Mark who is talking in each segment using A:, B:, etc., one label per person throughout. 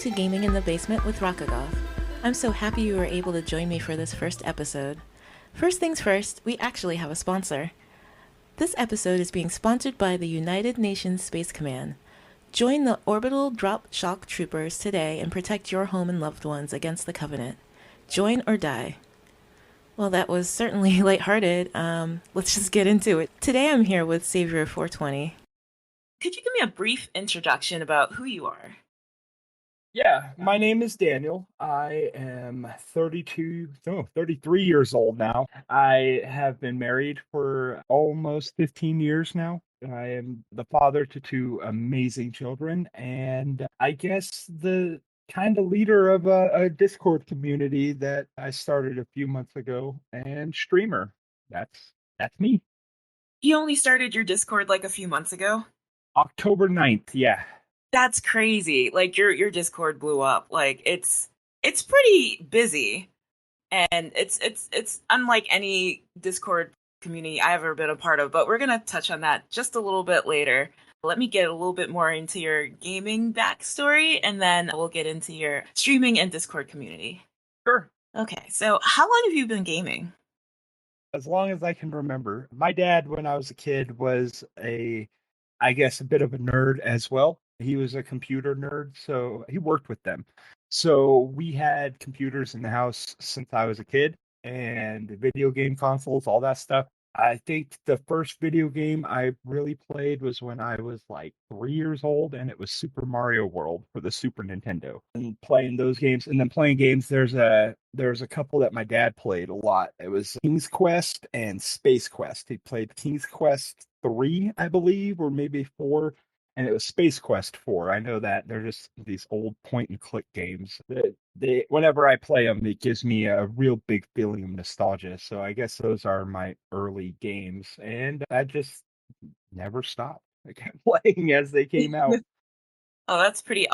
A: to Gaming in the Basement with Rakagoff. I'm so happy you were able to join me for this first episode. First things first, we actually have a sponsor. This episode is being sponsored by the United Nations Space Command. Join the Orbital Drop Shock Troopers today and protect your home and loved ones against the Covenant. Join or die. Well, that was certainly lighthearted. Let's just get into it. Today I'm here with Savior420. Could you give me a brief introduction about who you are?
B: Yeah, my name is Daniel. I am 33 years old now. I have been married for almost 15 years now. I am the father to two amazing children, and I guess the kind of leader of a Discord community that I started a few months ago, and streamer. That's me.
A: You only started your Discord like a few months ago?
B: October 9th, yeah.
A: That's crazy. Like your Discord blew up. Like it's pretty busy, and it's unlike any Discord community I've ever been a part of, but we're going to touch on that just a little bit later. Let me get a little bit more into your gaming backstory, and then we'll get into your streaming and Discord community.
B: Sure.
A: Okay, so how long have you been gaming?
B: As long as I can remember. My dad, when I was a kid, was I guess, a bit of a nerd as well. He was a computer nerd, so he worked with them. So we had computers in the house since I was a kid and video game consoles, all that stuff. I think the first video game I really played was when I was like 3 years old, and it was Super Mario World for the Super Nintendo. And playing those games, and then playing games. There's a couple that my dad played a lot. It was King's Quest and Space Quest. He played King's Quest 3, I believe, or maybe 4, and it was Space Quest 4. I know that they're just these old point and click games. Whenever I play them, it gives me a real big feeling of nostalgia. So I guess those are my early games, and I just never stopped. I kept playing as they came out.
A: Oh, that's pretty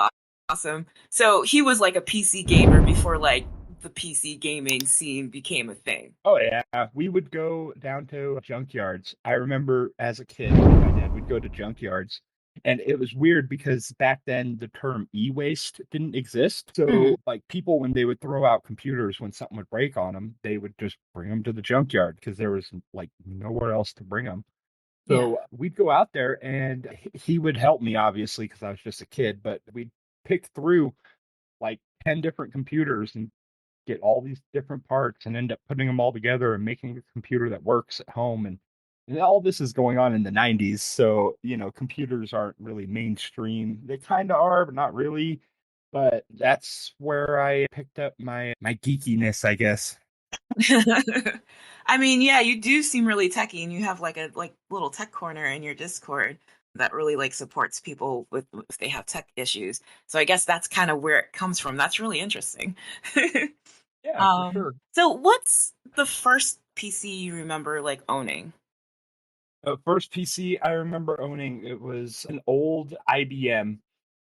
A: awesome. So he was like a PC gamer before like the PC gaming scene became a thing.
B: Oh yeah, we would go down to junkyards. I remember as a kid, my dad would go to junkyards, and it was weird because back then the term e-waste didn't exist.
A: Mhm.
B: So like people, when they would throw out computers when something would break on them, they would just bring them to the junkyard because there was like nowhere else to bring them.
A: Yeah.
B: So we'd go out there, and he would help me obviously because I was just a kid, but we'd pick through like 10 different computers and get all these different parts and end up putting them all together and making a computer that works at home. And all this is going on in the 90s. So, computers aren't really mainstream. They kind of are, but not really. But that's where I picked up my geekiness, I guess.
A: I mean, yeah, you do seem really techy, and you have like a little tech corner in your Discord that really like supports people with if they have tech issues. So I guess that's kind of where it comes from. That's really interesting.
B: Yeah, for sure.
A: So what's the first PC you remember like owning?
B: First PC I remember owning, it was an old IBM,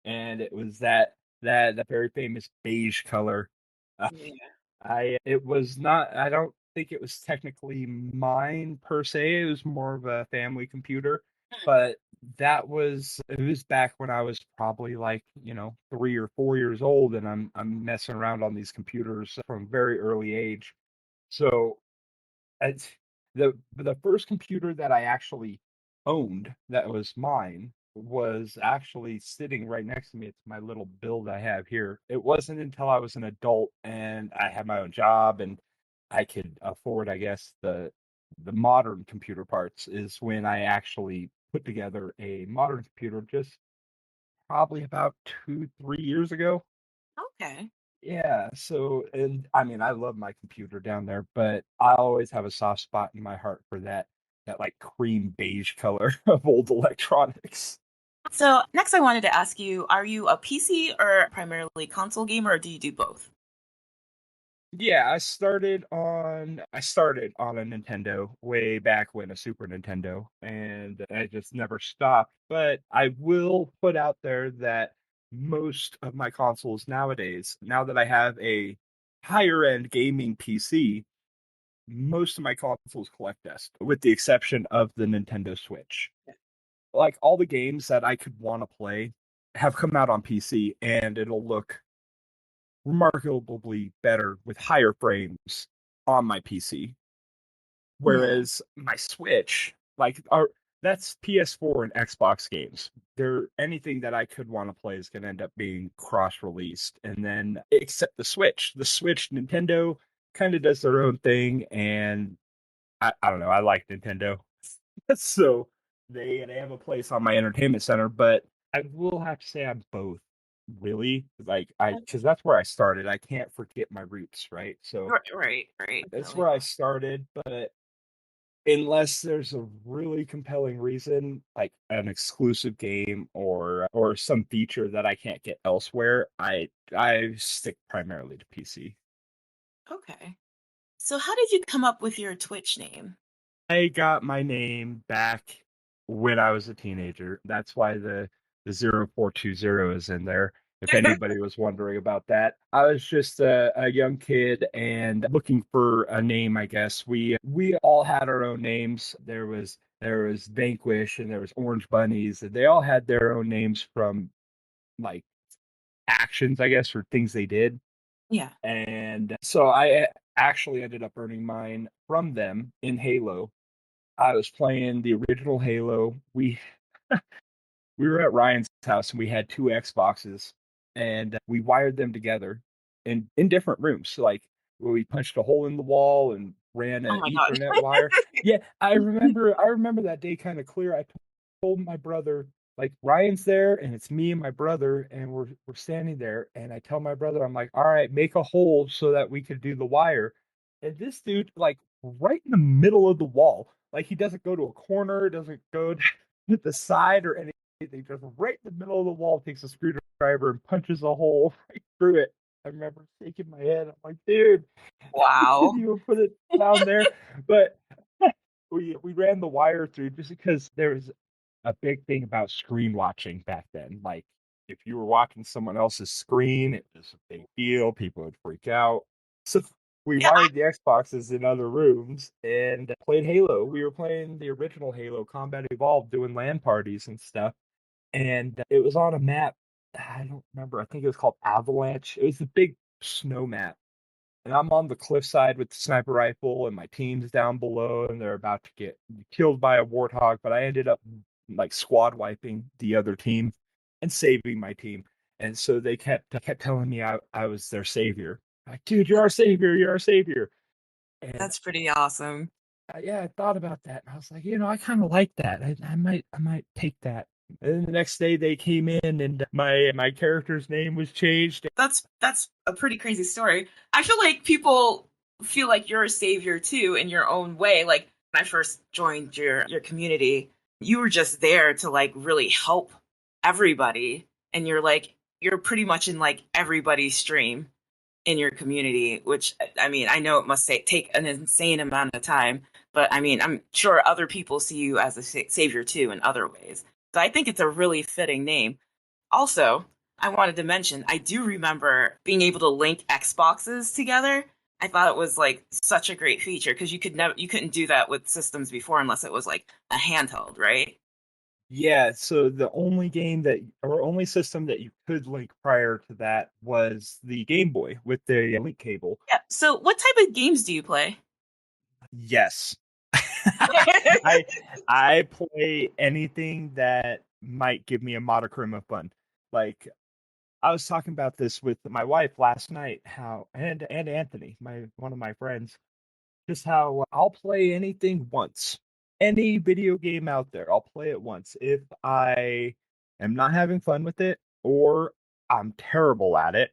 B: and it was that very famous beige color. Uh,
A: Yeah.
B: it was not, I don't think it was technically mine per se. It was more of a family computer, but it was back when I was probably like, 3 or 4 years old, and I'm messing around on these computers from a very early age. So it's the first computer that I actually owned that was mine was actually sitting right next to me. It's my little build I have here. It wasn't until I was an adult and I had my own job and I could afford, I guess, the modern computer parts is when I actually put together a modern computer just probably about 2, 3 years ago.
A: Okay.
B: Yeah, so and I mean I love my computer down there, but I always have a soft spot in my heart for that like cream beige color of old electronics.
A: So next I wanted to ask you, are you a PC or primarily console gamer, or do you do both?
B: Yeah, I started on a Nintendo way back when, a Super Nintendo, and I just never stopped. But I will put out there that most of my consoles nowadays, now that I have a higher end gaming PC, most of my consoles collect dust, with the exception of the Nintendo Switch. Like all the games that I could want to play have come out on PC, and it'll look remarkably better with higher frames on my PC.
A: Yeah.
B: Whereas my Switch, like, are that's PS4 and Xbox games. They're anything that I could want to play is going to end up being cross-released, and then except the Switch, Nintendo kind of does their own thing, and I don't know. I like Nintendo, so they have a place on my entertainment center. But I will have to say I'm both, really, like because that's where I started. I can't forget my roots, right? So
A: Right, right, right.
B: that's
A: Really.
B: where I started, but unless there's a really compelling reason, like an exclusive game or some feature that I can't get elsewhere, I stick primarily to PC.
A: Okay. So how did you come up with your Twitch name?
B: I got my name back when I was a teenager. That's why the 0420 is in there. If anybody was wondering about that, I was just a young kid and looking for a name. I guess we all had our own names. There was Vanquish and there was Orange Bunnies, and they all had their own names from like actions, I guess, or things they did.
A: Yeah.
B: And so I actually ended up earning mine from them in Halo. I was playing the original Halo. We were at Ryan's house and we had two Xboxes and we wired them together in different rooms. So like where we punched a hole in the wall and ran
A: Oh
B: an
A: my god.
B: Ethernet wire. Yeah, I remember that day kind of clear. I told my brother, like, Ryan's there and it's me and my brother and we're standing there and I tell my brother, I'm like, all right, make a hole so that we could do the wire. And this dude, like, right in the middle of the wall, like, he doesn't go to a corner, doesn't go to the side or anything. He just right in the middle of the wall takes a screwdriver and punches a hole right through it. I remember shaking my head. I'm like, dude, you couldn't
A: Wow.
B: even put it down there. But we ran the wire through just because there was a big thing about screen watching back then. Like, if you were watching someone else's screen, it was a big deal. People would freak out. So we
A: Yeah.
B: wired the Xboxes in other rooms and played Halo. We were playing the original Halo Combat Evolved, doing LAN parties and stuff. And it was on a map. I don't remember. I think it was called Avalanche. It was a big snow map. And I'm on the cliffside with the sniper rifle, and my team's down below, and they're about to get killed by a warthog. But I ended up like squad wiping the other team and saving my team. And so they kept telling me I was their savior. Like, dude, you're our savior. You're our savior. And
A: That's pretty awesome.
B: yeah, I thought about that, and I was like, I kind of like that. I might take that. And then the next day they came in, and my character's name was changed.
A: That's a pretty crazy story. I feel like people feel like you're a savior too in your own way. Like when I first joined your community, you were just there to like really help everybody, and you're pretty much in like everybody's stream in your community, which I mean, I know it must take an insane amount of time, but I mean, I'm sure other people see you as a savior too in other ways. So I think it's a really fitting name. Also, I wanted to mention, I do remember being able to link Xboxes together. I thought it was like such a great feature because you couldn't do that with systems before unless it was like a handheld, right?
B: Yeah, so the only game that or only system that you could link prior to that was the Game Boy with the link cable.
A: Yeah. So, what type of games do you play?
B: Yes. I I play anything that might give me a modicum of fun. Like, I was talking about this with my wife last night, how and Anthony, my one of my friends, just how I'll play anything once. Any video game out there, I'll play it once. If I am not having fun with it or I'm terrible at it,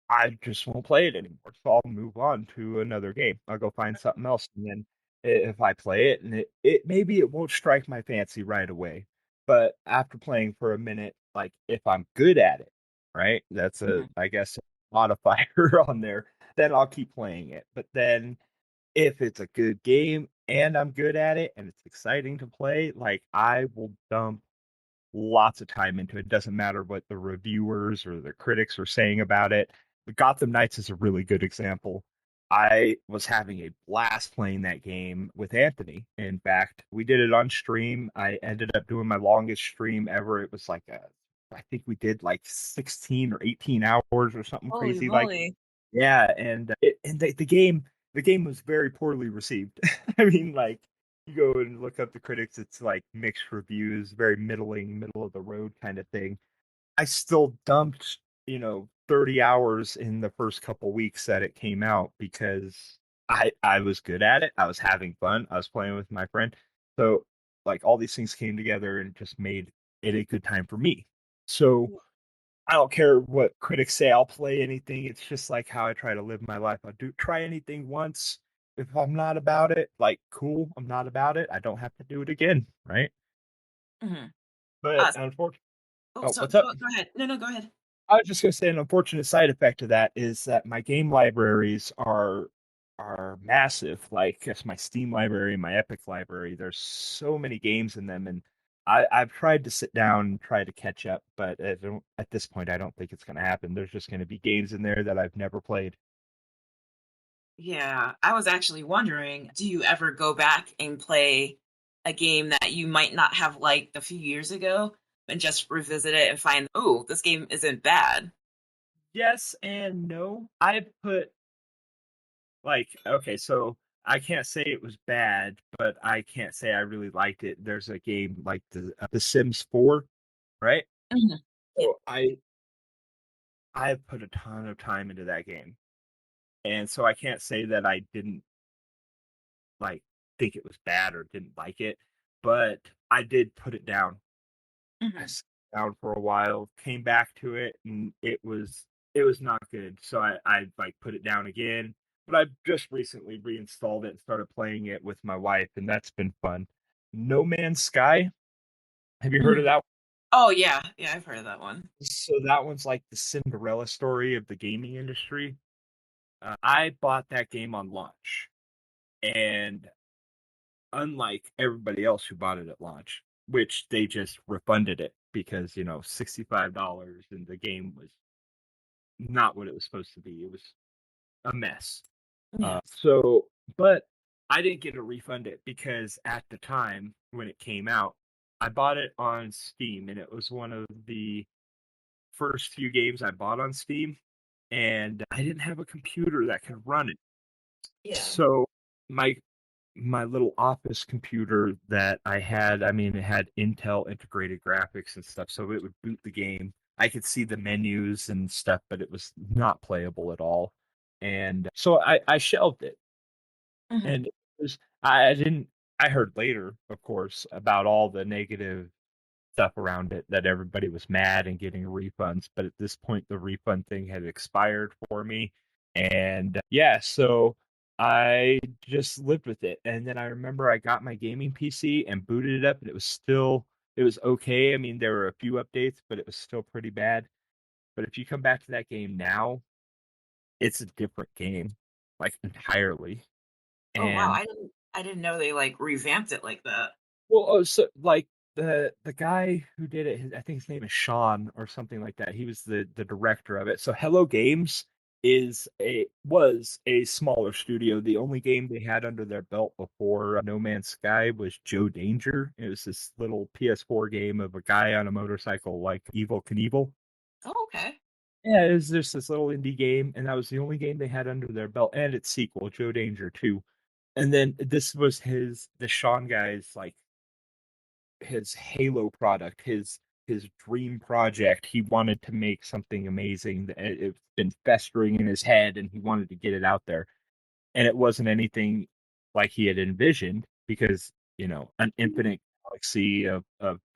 B: I just won't play it anymore. So I'll move on to another game. I'll go find something else. And then if I play it and it maybe it won't strike my fancy right away. But after playing for a minute, like, if I'm good at it, right? That's a,
A: Mhm.
B: I guess, modifier on there, then I'll keep playing it. But then if it's a good game and I'm good at it and it's exciting to play, like, I will dump lots of time into it. Doesn't matter what the reviewers or the critics are saying about it. The Gotham Knights is a really good example. I was having a blast playing that game with Anthony. In fact, we did it on stream. I ended up doing my longest stream ever. It was like a I think we did like 16 or 18 hours or something
A: Holy
B: crazy like.
A: moly.
B: Yeah, and the game was very poorly received. I mean, like you go and look up the critics, it's like mixed reviews, very middling, middle of the road kind of thing. I still dumped, 30 hours in the first couple weeks that it came out because I was good at it. I was having fun. I was playing with my friend. So like all these things came together and just made it a good time for me. So I don't care what critics say. I'll play anything. It's just like how I try to live my life. I'll try anything once. If I'm not about it, like cool, I'm not about it. I don't have to do it again, right?
A: Hmm.
B: But unfortunately,
A: Oh,
B: oh,
A: so
B: what's up?
A: go ahead. No, no, go ahead.
B: I was just gonna say an unfortunate side effect of that is that my game libraries are massive. Like it's my Steam library, my Epic library. There's so many games in them, and I've tried to sit down and try to catch up, but at this point, I don't think it's gonna happen. There's just gonna be games in there that I've never played.
A: Yeah, I was actually wondering, do you ever go back and play a game that you might not have liked a few years ago and just revisit it and find, oh, this game isn't bad?
B: Yes and no. I've put like okay, so I can't say it was bad, but I can't say I really liked it. There's a game like the Sims 4, right?
A: Mhm. Yeah.
B: So I've put a ton of time into that game. And so I can't say that I didn't like think it was bad or didn't like it, but I did put it down. I
A: Mhm.
B: sat down for a while, came back to it, and it was not good. So I like put it down again. But I just recently reinstalled it and started playing it with my wife, and that's been fun. No Man's Sky. Have you heard of
A: Mhm.
B: that?
A: Oh, yeah. Yeah, I've heard of that one.
B: So that one's like the Cinderella story of the gaming industry. I bought that game on launch, and unlike everybody else who bought it at launch, which they just refunded it because $65 and the game was not what it was supposed to be. It was a mess.
A: Yeah.
B: So, but I didn't get to refund it because at the time when it came out, I bought it on Steam, and it was one of the first few games I bought on Steam, and I didn't have a computer that could run it.
A: Yeah.
B: So my my little office computer that I had, I mean, it had Intel integrated graphics and stuff, so it would boot the game. I could see the menus and stuff, but it was not playable at all. And so I shelved it.
A: Mhm.
B: And it was, I didn't, I heard later, of course, about all the negative stuff around it that everybody was mad and getting refunds. But at this point, the refund thing had expired for me. And yeah, so I just lived with it. And then I remember I got my gaming PC and booted it up, and it was okay. I mean, there were a few updates, but it was still pretty bad. But if you come back to that game now, it's a different game, like entirely.
A: Oh, wow.
B: And
A: I didn't know they like revamped it like that.
B: well, so like the guy who did it, I think his name is Sean or something like that. He was the director of it. So Hello Games was a smaller studio. The only game they had under their belt before No Man's Sky was Joe Danger. It was this little PS4 game of a guy on a motorcycle like Evil Knievel.
A: Oh, okay.
B: Yeah, it was just this little indie game, and that was the only game they had under their belt, and its sequel, Joe Danger 2. And then this was the Sean guy's like his Halo product, his dream project. He wanted to make something amazing. It's been festering in his head, and he wanted to get it out there. And it wasn't anything like he had envisioned because an infinite galaxy of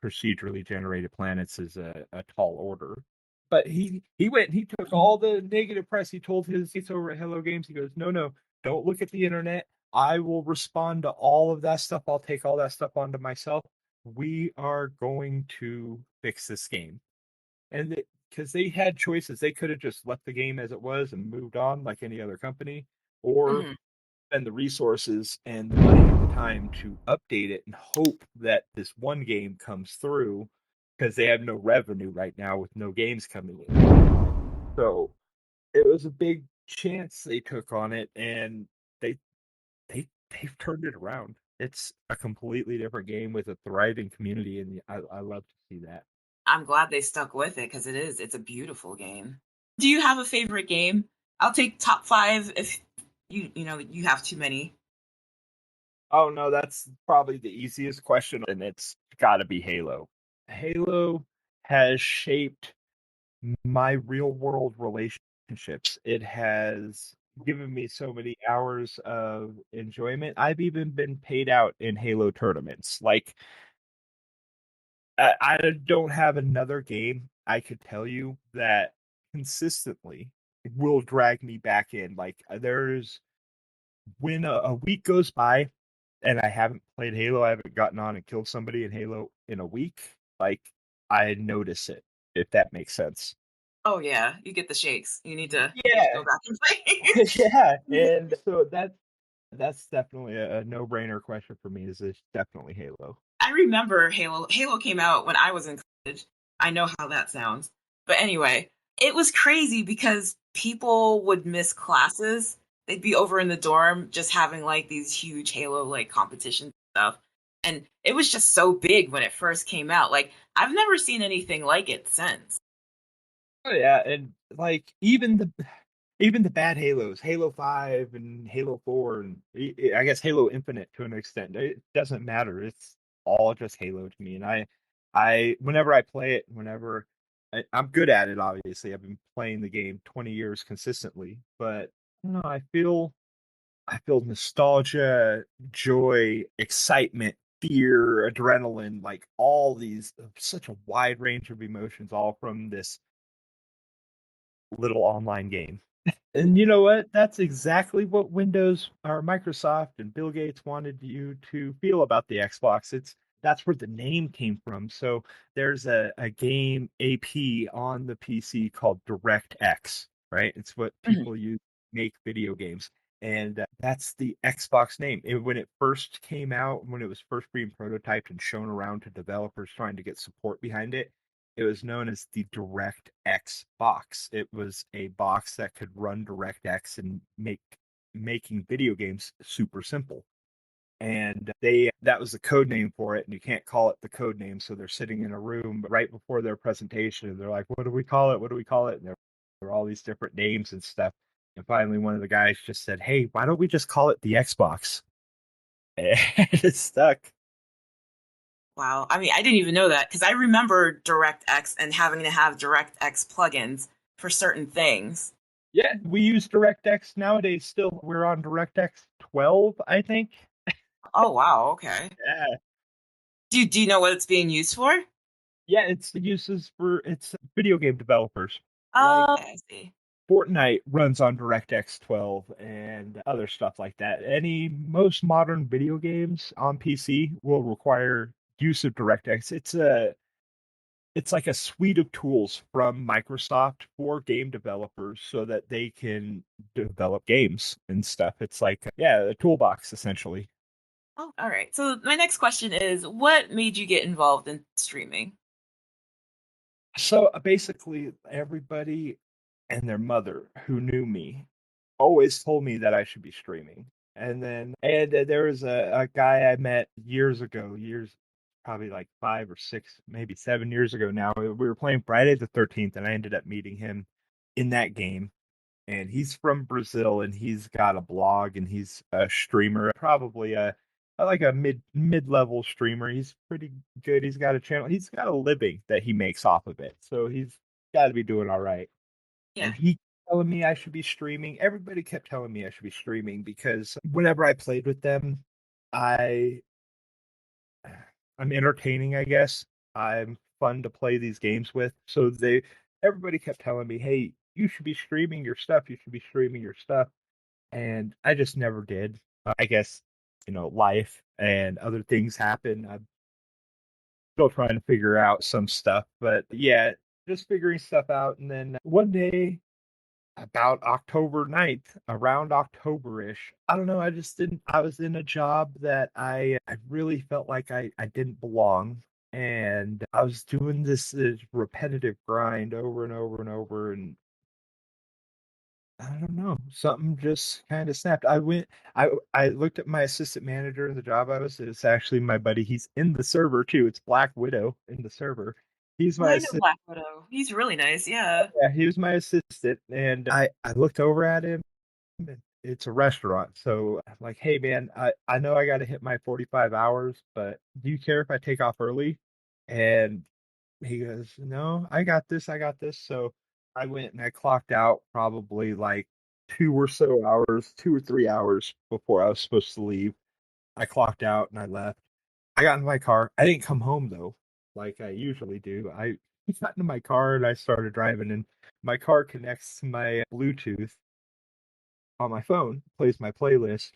B: procedurally generated planets is a tall order. But he went and he took all the negative press. He told his mates over at Hello Games, he goes, no, don't look at the internet. I will respond to all of that stuff. I'll take all that stuff onto myself. We are going to fix this game. And because they had choices, they could have just left the game as it was and moved on like any other company, or
A: Mhm.
B: spend the resources and the money and the time to update it and hope that this one game comes through because they have no revenue right now with no games coming in. So it was a big chance they took on it, and they they've turned it around. It's a completely different game with a thriving community, and I love to see that.
A: I'm glad they stuck with it because it's a beautiful game. Do you have a favorite game? I'll take top 5 if you have too many.
B: Oh no, that's probably the easiest question, and it's got to be Halo. Halo has shaped my real world relationships. It has given me so many hours of enjoyment. I've even been paid out in Halo tournaments. Like, I don't have another game I could tell you that consistently will drag me back in. Like, there's when a week goes by and I haven't played Halo, I haven't gotten on and killed somebody in Halo in a week, like, I notice it, if that makes sense.
A: Oh yeah, you get the shakes. You need to go
B: Yeah.
A: back and play.
B: Yeah. And so that's definitely a no-brainer question for me is it's definitely Halo.
A: I remember Halo. Halo came out when I was in college. I know how that sounds. But anyway, it was crazy because people would miss classes. They'd be over in the dorm just having like these huge Halo like competition stuff. And it was just so big when it first came out. Like I've never seen anything like it since.
B: Oh yeah, and like even the bad Halos, Halo 5 and Halo 4 and I guess Halo Infinite to an extent, it doesn't matter. It's all just Halo to me. And I whenever I play it, whenever I'm good at it, obviously. I've been playing the game 20 years consistently, but I don't know, I feel nostalgia, joy, excitement, fear, adrenaline, like all these such a wide range of emotions all from this little online game. And you know what? That's exactly what Windows or Microsoft and Bill Gates wanted you to feel about the Xbox. That's where the name came from. So there's a game AP on the PC called DirectX, right? It's what
A: Mhm.
B: people use to make video games. And that's the Xbox name. When it first came out, when it was first being prototyped and shown around to developers trying to get support behind it was known as the DirectX box. It was a box that could run DirectX and making video games super simple. And they that was the code name for it, and you can't call it the code name. So they're sitting in a room right before their presentation, and they're like, "What do we call it? What do we call it?" And there are all these different names and stuff. And finally, one of the guys just said, "Hey, why don't we just call it the Xbox?" And it stuck.
A: Wow. I mean, I didn't even know that because I remember DirectX and having to have DirectX plugins for certain things.
B: Yeah, we use DirectX nowadays still. We're on DirectX 12, I think.
A: Oh wow, okay.
B: Yeah.
A: Do you know what it's being used for?
B: Yeah, it's video game developers. Like
A: Oh, okay, I see.
B: Fortnite runs on DirectX 12 and other stuff like that. Most modern video games on PC will require use of DirectX. It's like a suite of tools from Microsoft for game developers so that they can develop games and stuff. It's like, yeah, a toolbox essentially.
A: Oh, all right. So my next question is, what made you get involved in streaming?
B: So basically, everybody and their mother who knew me always told me that I should be streaming. And there was a guy I met years ago, probably like 5 or 6, maybe 7 years ago now. We were playing Friday the 13th, and I ended up meeting him in that game. And he's from Brazil, and he's got a blog, and he's a streamer, probably like a mid-level streamer. He's pretty good. He's got a channel. He's got a living that he makes off of it, so he's got to be doing all right.
A: Yeah.
B: And he telling me I should be streaming. Everybody kept telling me I should be streaming because whenever I played with them, I I'm entertaining, I guess. I'm fun to play these games with. So everybody kept telling me, "Hey, you should be streaming your stuff. You should be streaming your stuff." And I just never did. I guess, life and other things happen. I'm still trying to figure out some stuff, but yeah, just figuring stuff out. And then one day, about October 9th, around October-ish, I don't know, I was in a job that I really felt like I didn't belong. And I was doing this repetitive grind over and over and over, and I don't know. Something just kind of snapped. I looked at my assistant manager in the job I was. It's actually my buddy. He's in the server too. It's Black Widow in the server. He's
C: Oh,
B: my
C: I know
B: assistant.
C: Black Widow. He's really nice, yeah.
B: Yeah, he was my assistant, and I looked over at him. And it's a restaurant, so I'm like, hey man, I know I got to hit my 45 hours, but do you care if I take off early? And he goes, no, I got this, I got this. So I went and I clocked out probably like 2 or 3 hours before I was supposed to leave. I clocked out and I left. I got in my car. I didn't come home though, like I usually do. I got into my car and I started driving, and my car connects to my Bluetooth on my phone, plays my playlist.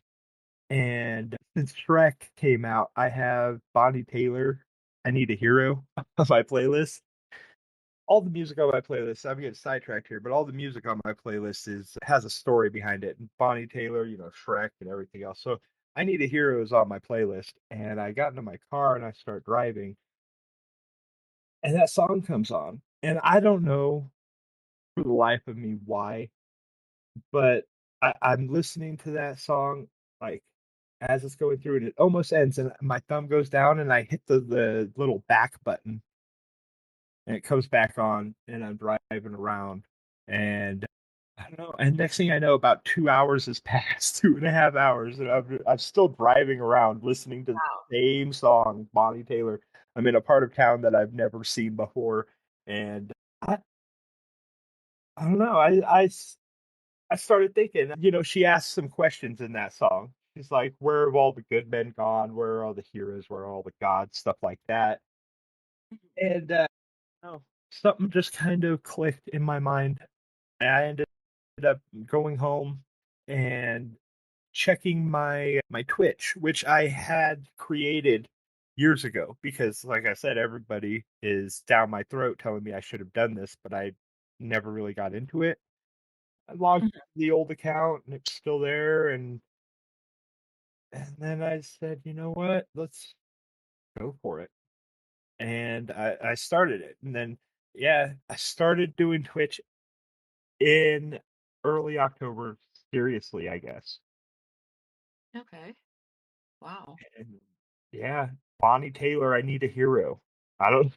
B: And since Shrek came out, I have Bonnie Taylor, I Need a Hero on my playlist. All the music on my playlist, I'm getting sidetracked here, but all the music on my playlist is has a story behind it. And Bonnie Taylor, Shrek and everything else. So I Need a Hero is on my playlist. And I got into my car and I start driving, and that song comes on. And I don't know for the life of me why, but I'm listening to that song like as it's going through, and it almost ends, and my thumb goes down, and I hit the little back button, and it comes back on, and I'm driving around, and I don't know. And next thing I know, about 2 hours has passed, 2.5 hours, and I'm still driving around listening to the
C: Wow.
B: same song, Bonnie Taylor. I'm in a part of town that I've never seen before, and I, I don't know. I started thinking, she asked some questions in that song. She's like, where have all the good men gone? Where are all the heroes? Where are all the gods? Stuff like that.
C: Mhm.
B: And oh, something just kind of clicked in my mind. And I ended up going home and checking my Twitch, which I had created years ago because, like I said, everybody is down my throat telling me I should have done this, but I never really got into it. I logged
C: Mhm.
B: the old account and it's still there, and then I said, you know what? Let's go for it. And I started it. And then yeah, I started doing Twitch in early October, seriously, I guess.
C: Okay. Wow.
B: And yeah, Bonnie Taylor, I Need a Hero. I don't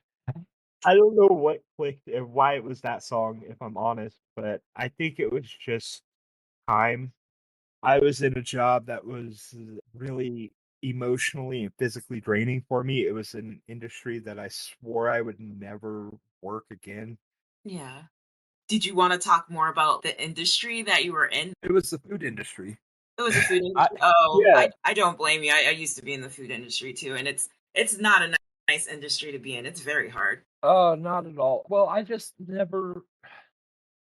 B: I don't know what clicked and why it was that song, if I'm honest, but I think it was just time. I was in a job that was really emotionally and physically draining for me. It was an industry that I swore I would never work again.
C: Yeah. Did you wanna talk more about the industry that you were in?
B: It was the food industry.
C: It was a food
B: I
C: industry? Oh,
B: yeah.
C: I don't blame you. I used to be in the food industry too, and it's not a nice industry to be in. It's very hard.
B: Oh, not at all. Well, I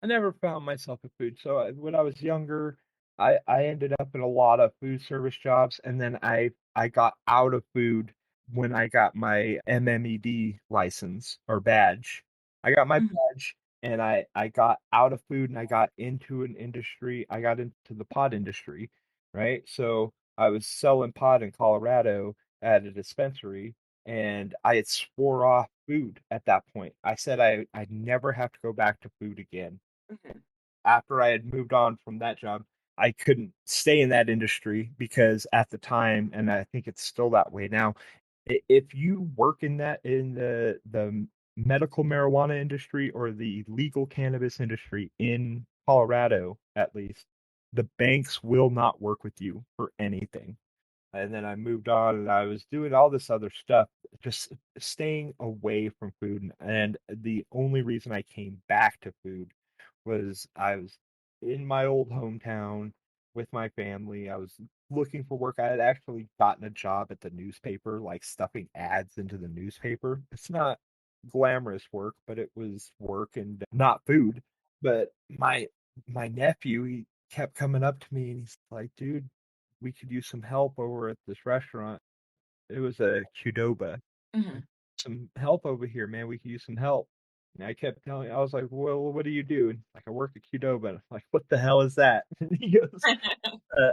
B: never found myself in food. So when I was younger, I ended up in a lot of food service jobs, and then I got out of food when I got my MMED license or badge. I got my
C: Mhm,
B: badge, and I got out of food and I got into an industry. I got into the pod industry, right? So I was selling pod in Colorado at a dispensary, and I had swore off food at that point. I said I'd never have to go back to food again.
C: mhm.
B: After I had moved on from that job, I couldn't stay in that industry because at the time, and I think it's still that way now, if you work in the medical marijuana industry or the legal cannabis industry in Colorado, at least, the banks will not work with you for anything. And then I moved on and I was doing all this other stuff, just staying away from food. And the only reason I came back to food was I was in my old hometown with my family. I was looking for work. I had actually gotten a job at the newspaper, like stuffing ads into the newspaper. It's not glamorous work, but it was work and not food. But my nephew, he kept coming up to me and he's like, dude, we could use some help over at this restaurant. It was a Qdoba.
C: Mhm.
B: Some help over here, man. We could use some help. And I kept telling, I was like, well, what do you do? And like, I work at Qdoba. And I'm like, what the hell is that? And he goes,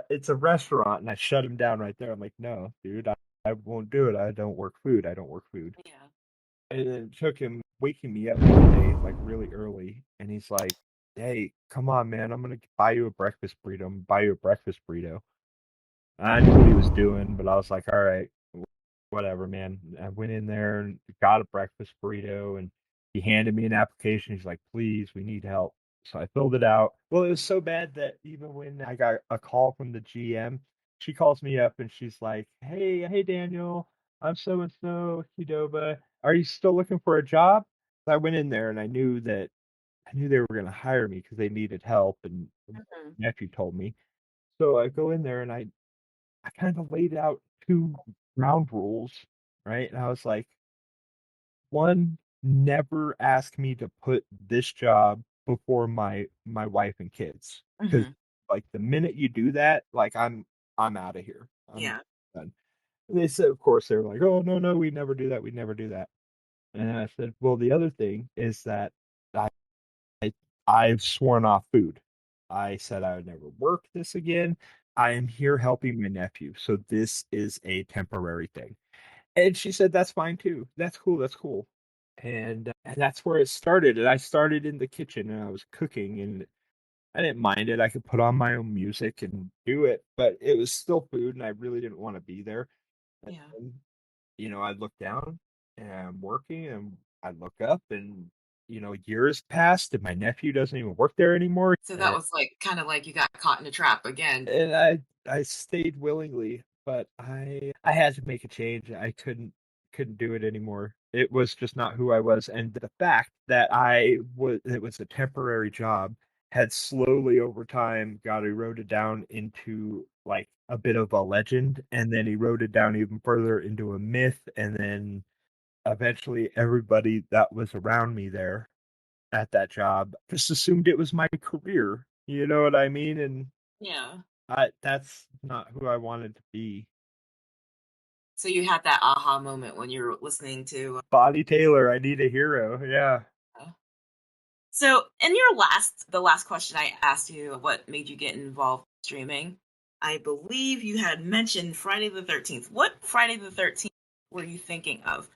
B: it's a restaurant. And I shut him down right there. I'm like, no, dude, I won't do it. I don't work food. I don't work food.
C: Yeah.
B: And it took him waking me up one day, like really early. And he's like, hey, come on, man. I'm going to buy you a breakfast burrito. I'm going to buy you a breakfast burrito. I knew what he was doing, but I was like, all right, whatever, man. I went in there and got a breakfast burrito, and He handed me an application. He's like, please, we need help. So I filled it out. Well, it was so bad that even when I got a call from the GM, she calls me up and she's like, hey, Daniel, I'm so and so, Kidoba. Are you still looking for a job? I went in there and I knew they were going to hire me because they needed help, and
C: Mhm.
B: my nephew told me. So I go in there and I kind of laid out two ground rules, right? And I was like, one, never ask me to put this job before my wife and kids, because
C: Mhm.
B: like the minute you do that, like I'm out of here. I'm
C: Yeah.
B: done. And they said, of course, they were like, oh no, we never do that. We never do that. And I said, well, the other thing is that I I I've sworn off food. I said I would never work this again. I am here helping my nephew, so this is a temporary thing. And she said, "That's fine too. That's cool. That's cool." And that's where it started. And I started in the kitchen and I was cooking, and I didn't mind it. I could put on my own music and do it, but it was still food, and I really didn't want to be there.
C: Yeah.
B: And I look down and I'm working, and I look up, and years passed and my nephew doesn't even work there anymore.
C: So that was like kind of like you got caught in a trap again.
B: And I stayed willingly, but I had to make a change. I couldn't do it anymore. It was just not who I was, and the fact that it was a temporary job had slowly over time got eroded down into like a bit of a legend, and then eroded down even further into a myth, and then eventually everybody that was around me there at that job just assumed it was my career. You know what I mean? And
C: Yeah.
B: that's not who I wanted to be.
C: So you had that aha moment when you were listening to
B: Bonnie Taylor, I need a hero. Yeah.
C: uh, so in the last question I asked you, what made you get involved in streaming? I believe you had mentioned Friday the 13th. What Friday the 13th were you thinking of?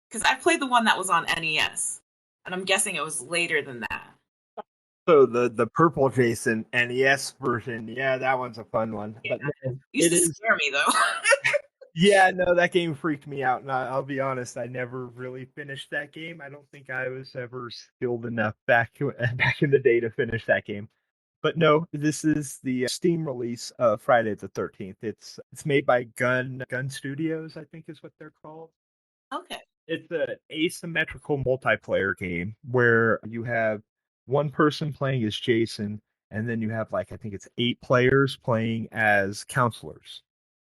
C: Because I played the one that was on NES, and I'm guessing it was later than that.
B: So the purple Jason NES version, yeah, that one's a fun one.
C: Yeah.
B: But no,
C: Used
B: it
C: to
B: is.
C: scare me though.
B: Yeah, no, that game freaked me out. And I'll be honest, I never really finished that game. I don't think I was ever skilled enough back in the day to finish that game. But no, this is the Steam release of Friday the 13th. It's made by Gun Studios, I think is what they're called.
C: Okay.
B: It's an asymmetrical multiplayer game where you have one person playing as Jason, and then you have like I think it's 8 players playing as counselors.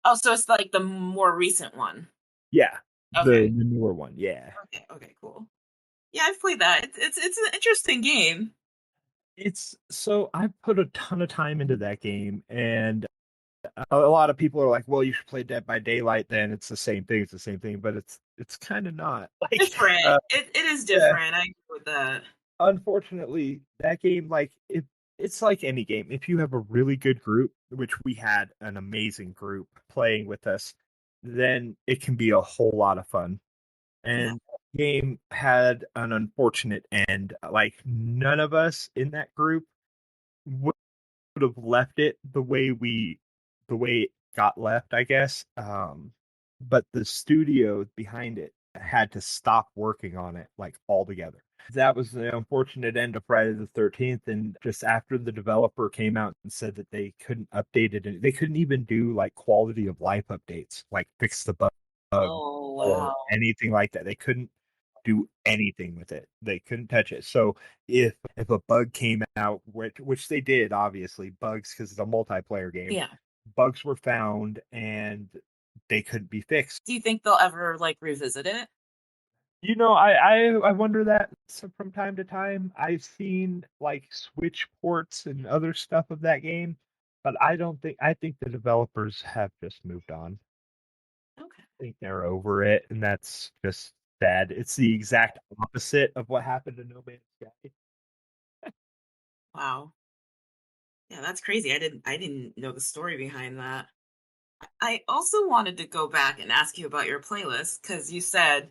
C: Oh, so it's like the more recent one.
B: Yeah,
C: Okay.
B: the newer one. Yeah,
C: Okay. Okay. Cool. Yeah, I've played that. It's an interesting game.
B: it's so I put a ton of time into that game, and a lot of people are like, "Well, you should play Dead by Daylight. Then it's the same thing. It's the same thing." But it's kind of not. Like,
C: Different.
B: uh,
C: It is
B: yeah,
C: different. I agree with that.
B: unfortunately, that game, like, it's like any game. If you have a really good group, which we had an amazing group playing with us, then it can be a whole lot of fun.
C: Yeah.
B: And the game had an unfortunate end. Like, none of us in that group would have left it the way it got left, I guess. But the studio behind it had to stop working on it like altogether. That was the unfortunate end of Friday the 13th. And just after the developer came out and said that they couldn't update it, and they couldn't even do like quality of life updates, like fix the bug
C: Oh
B: or
C: wow.
B: anything like that. They couldn't do anything with it. They couldn't touch it. So if a bug came out, which they did, obviously bugs because it's a multiplayer game,
C: Yeah.
B: bugs were found and they couldn't be fixed.
C: Do you think they'll ever like revisit it?
B: I wonder that from time to time. I've seen like Switch ports and other stuff of that game, but I think the developers have just moved on.
C: Okay.
B: I think they're over it, and that's just sad. It's the exact opposite of what happened to No Man's Sky.
C: Wow. Yeah, that's crazy. I didn't know the story behind that. I also wanted to go back and ask you about your playlist because you said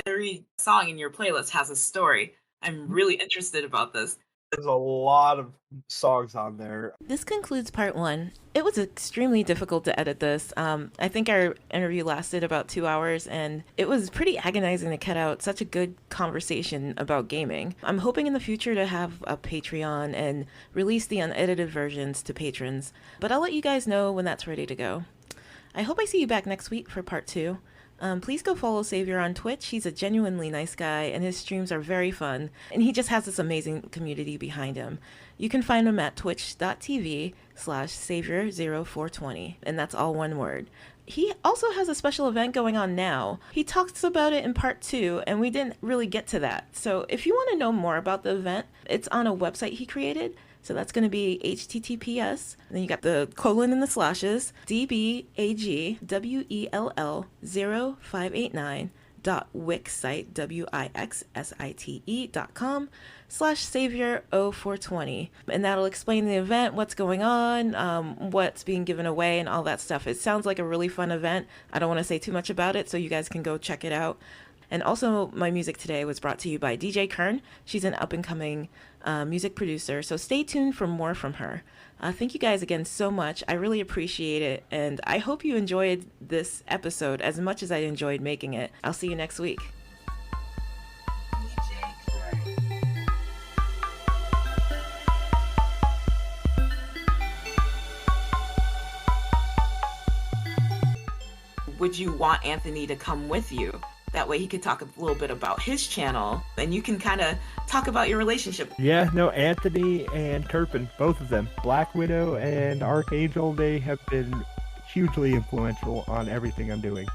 C: every song in your playlist has a story. I'm really interested about this.
B: There's a lot of songs on there.
A: This concludes part one. It was extremely difficult to edit this. I think our interview lasted about 2 hours, and it was pretty agonizing to cut out such a good conversation about gaming. I'm hoping in the future to have a Patreon and release the unedited versions to patrons, but I'll let you guys know when that's ready to go. I hope I see you back next week for part two. Please go follow Savior on Twitch. He's a genuinely nice guy, and his streams are very fun, and he just has this amazing community behind him. You can find him at twitch.tv/Savior420, and that's all one word. He also has a special event going on now. He talks about it in part two, and we didn't really get to that. So if you want to know more about the event, it's on a website he created. So that's going to be HTTPS, and then you got the colon and the slashes, DBAGWELL0589.wixsite, wixsite.com/Savior420. And that'll explain the event, what's going on, what's being given away, and all that stuff. It sounds like a really fun event. I don't want to say too much about it, so you guys can go check it out. And also, my music today was brought to you by DJ Kern. She's an up-and-coming music producer, so stay tuned for more from her. Thank you guys again so much. I really appreciate it, and I hope you enjoyed this episode as much as I enjoyed making it. I'll see you next week.
C: Would you want Anthony to come with you? That way he could talk a little bit about his channel, and you can kind of talk about your relationship.
B: Yeah, no, Anthony and Turpin, both of them, Black Widow and Archangel, they have been hugely influential on everything I'm doing.